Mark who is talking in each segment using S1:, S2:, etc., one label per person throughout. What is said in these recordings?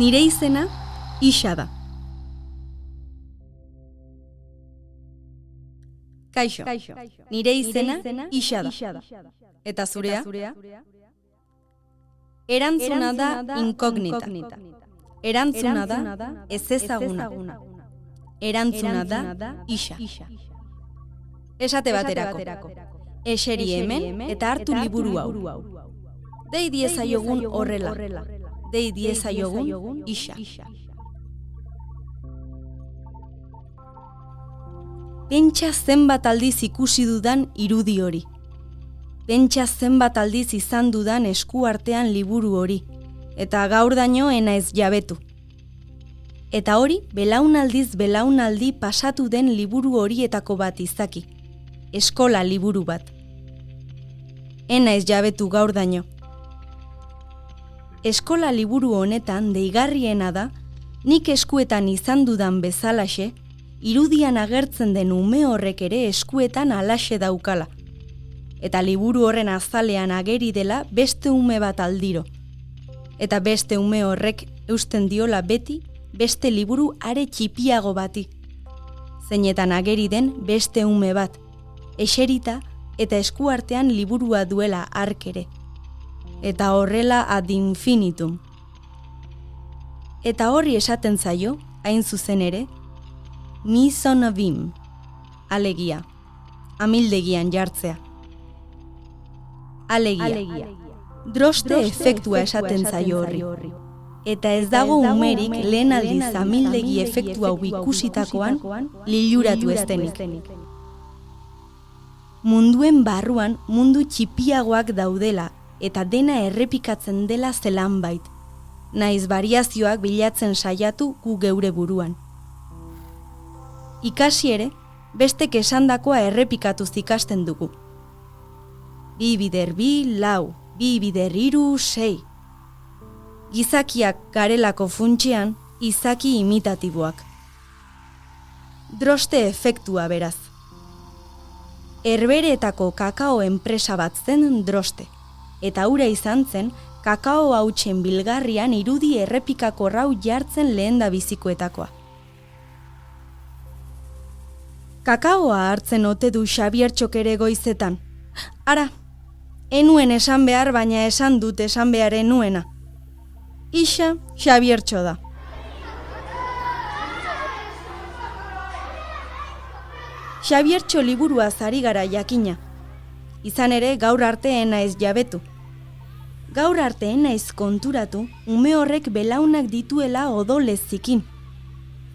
S1: Nire izena Ixa da. Kaixo, nire izena Ixa da. Eta zurea? Erantzuna da inkognita. Erantzuna da ezezaguna. Erantzuna da Ixa. Esate baterako. Eseri hemen eta hartu liburu hau. Dei diezaiogun horrela. Dei diezaiogun Ixa. Pentsa zenbat aldiz ikusi dudan irudi hori. Pentsa zenbat aldiz izan dudan eskuartean liburu hori. Eta gaur daño enaiz jabetu. Eta hori, belaunaldiz belaunaldi pasatu den liburu horietako bat izaki. Eskola liburu bat. Enaiz jabetu gaur daño. Eskola liburu honetan deigarriena da, nik eskuetan izan dudan bezalaxe, irudian agertzen den ume horrek ere eskuetan alaxe daukala. Eta liburu horren azalean ageri dela beste ume bat aldiro. Eta beste ume horrek eusten diola beti beste liburu are txipiago bati. Zeinetan ageri den beste ume bat, eserita eta eskuartean liburua duela hark ere. Eta horrela ad infinitum. Eta horri esaten zaio, hain zuzen ere, mise en abîme, alegia, amildegian jartzea. Alegia, droste efektua esaten zaio horri. Eta ez dago umerik lehen aldiz amildegi efektu hau ikusitakoan liluratu eztenik. Munduen barruan mundu txipiagoak daudela eta dena errepikatzen dela zelan bait, naiz variazioak bilatzen saiatu gu geure buruan. Ikasi ere, bestek esandakoa errepikatuz ikasten dugu. 2 bider 2, 4, 2 bider 3, 6. Gizakiak garelako funtsean, izaki imitatiboak. Droste efektua beraz. Herbereetako kakao enpresa bat zen Droste, eta hura izan zen kakao hautsen bilgarrian irudi errepikako rau jartzen lehenda bizikoetakoa. Kakaoa hartzen ote du Xabiertxok ere goizetan. Ara, enuen esan behar baina esan dut esan behar enuena. Ixa Xabiertxo da. Xabiertxo liburua zari gara jakina. Izan ere gaur arte enaiz jabetu. Gaur arte enaiz konturatu, ume horrek belaunak dituela odolez zikin.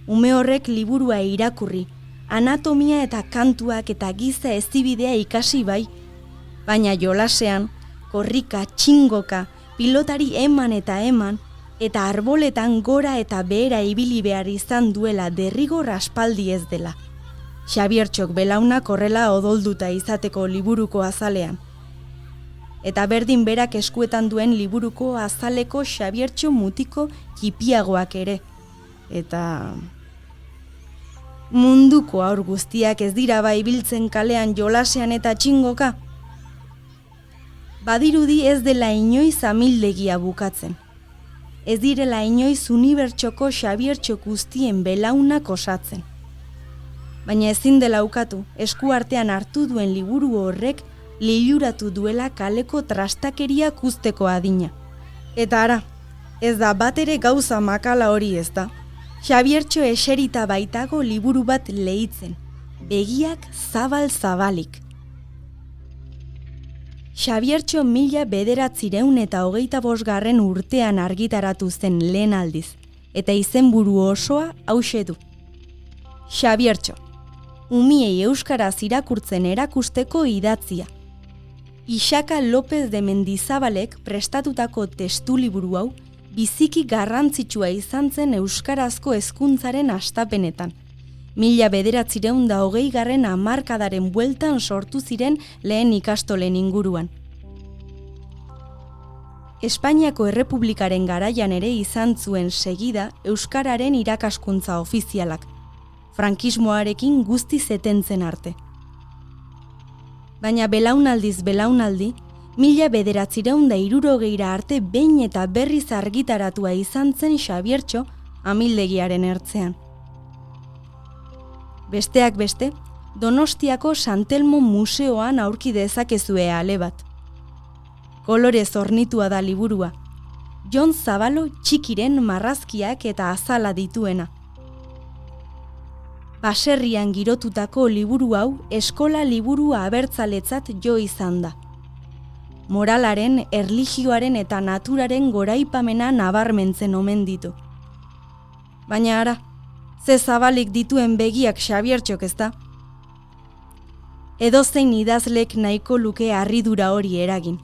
S1: Ume horrek liburua irakurri, anatomia eta kantuak eta giza ezibidea ikasi bai, baina jolasean, korrika, txingoka, pilotari eman, eta arboletan gora eta behera ibili behar izan duela derrigor aspaldi ez dela. Xabiertxok belaunak horrela odolduta izateko liburuko azalean. Eta berdin berak eskuetan duen liburuko azaleko Xabiertxo mutiko txipiagoak ere. Eta munduko aur guztiak ez dira bai biltzen kalean jolasean eta txingoka. Badirudi ez dela inoiz amildegia bukatzen. Ez direla inoiz unibertsoko Xabiertxo guztien belaunak osatzen. Baina ezin dela ukatu, eskuartean hartu duen liburu horrek liluratu duela kaleko trastakeria kusteko adina. Eta ara, ez da bat ere gauza makala hori ez da. Xabiertxo eserita baitago liburu bat lehitzen, begiak zabal-zabalik. Xabiertxo 1925 urtean argitaratu zen lehen aldiz, eta izenburu osoa hauxe du. Xabiertxo, umiei euskaraz irakurtzen erakusteko idatzia. Ixaka López de Mendizabalek prestatutako testuliburu hau biziki garrantzitsua izan zen euskarazko hezkuntzaren hastapenetan. 1920 hamarkadaren bueltan sortu ziren lehen ikastolen inguruan. Espainiako Errepublikaren garaian ere izan zuen segida euskararen irakaskuntza ofizialak, frankismoarekin guztiz etentzen arte. Baina belaunaldiz belaunaldi, 1960 arte behin eta berriz argitaratua izan zen Xabiertxo amildegiaren ertzean. Besteak beste, Donostiako Santelmo Museoan aurki dezakezue ale bat. Kolorez ornitua da liburua. Jon Zabalo Txikiren marrazkiak eta azala dituena. Baserrian girotutako liburu hau eskola liburu abertzaletzat jo izan da. Moralaren, erlijioaren eta naturaren goraipamena nabarmentzen omen ditu. Baina ara, ze zabalik dituen begiak Xabiertxok ezta? Edozein idazlek nahiko luke harridura hori eragin.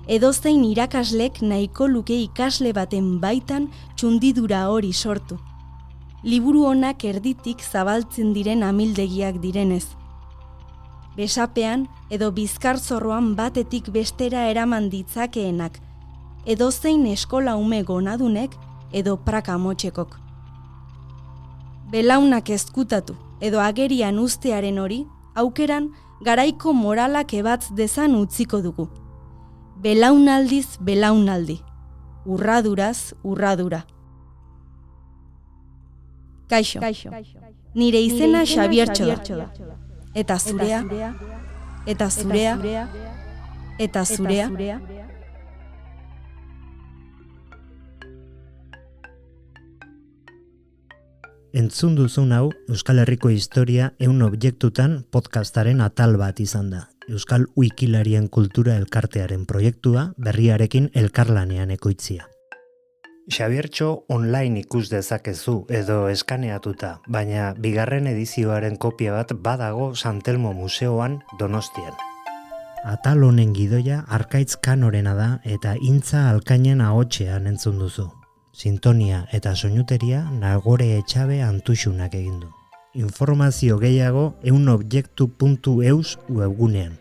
S1: Edozein irakaslek nahiko luke ikasle baten baitan txundidura hori sortu. Liburu honak erditik zabaltzen diren amildegiak direnez. Besapean edo bizkarzorroan batetik bestera eraman ditzakeenak, edozein eskola ume gonadunek edo praka motxekok. Belaunak ezkutatu edo agerian ustearen hori, aukeran garaiko moralak ebatz dezan utziko dugu. Belaunaldiz belaunaldi, urraduraz urradura. Kaixo, nire izena Xabiertxo da. Eta zurea, eta zurea, eta zurea.
S2: Entzun duzun hau Euskal Herriko historia 100 objektutan podcastaren atal bat izan da. Euskal Wikilarien kultura elkartearen proiektua berriarekin elkarlanean ekoitzia. Xabiertxo online ikus dezakezu edo eskaneatuta, baina bigarren edizioaren kopia bat badago Santelmo Museoan Donostian. Atal honen gidoia Arkaitz Kanorena da eta Intza Alkainen ahotsean entzun duzu. Sintonia eta soinuteria Nagore Etxabe Antuxunak egin du. Informazio gehiago 100objektu.eus webgunean.